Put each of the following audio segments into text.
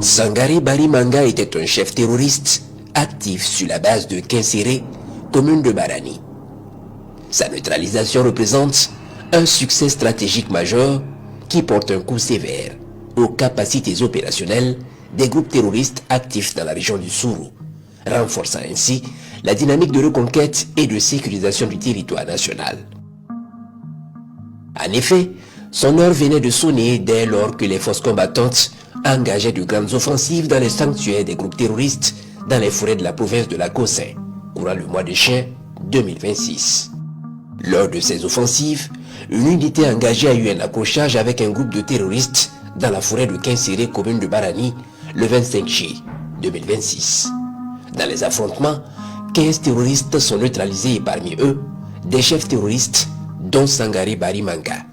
Sangare Barimanga était un chef terroriste actif sur la base de Kinséré, commune de Barani. Sa neutralisation représente un succès stratégique majeur qui porte un coup sévère aux capacités opérationnelles des groupes terroristes actifs dans la région du Sourou, renforçant ainsi la dynamique de reconquête et de sécurisation du territoire national. En effet, son heure venait de sonner dès lors que les forces combattantes engageaient de grandes offensives dans les sanctuaires des groupes terroristes dans les forêts de la province de la Cossin, courant le mois de juin 2026. Lors de ces offensives, une unité engagée a eu un accrochage avec un groupe de terroristes dans la forêt de Kinséré, commune de Barani, le 25 juillet 2026. Dans les affrontements, 15 terroristes sont neutralisés et parmi eux, des chefs terroristes dont Sangare Barimanga.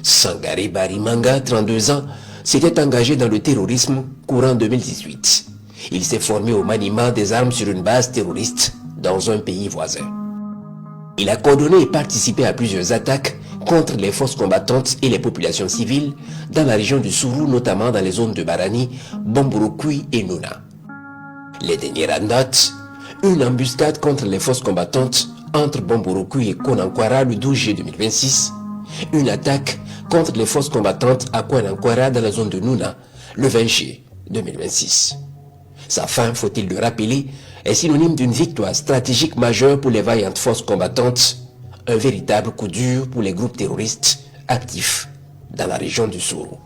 Sangare Barimanga, 32 ans, s'était engagé dans le terrorisme courant 2018. Il s'est formé au maniement des armes sur une base terroriste dans un pays voisin. Il a coordonné et participé à plusieurs attaques contre les forces combattantes et les populations civiles dans la région du Sourou, notamment dans les zones de Barani, Bomborokui et Nouna. Les dernières notes, une embuscade contre les forces combattantes entre Bomborokui et Konankwara le 12 juillet 2026, une attaque contre les forces combattantes à Konankwara dans la zone de Nouna le 20 juillet 2026. Sa fin, faut-il le rappeler, est synonyme d'une victoire stratégique majeure pour les vaillantes forces combattantes, un véritable coup dur pour les groupes terroristes actifs dans la région du Sourou.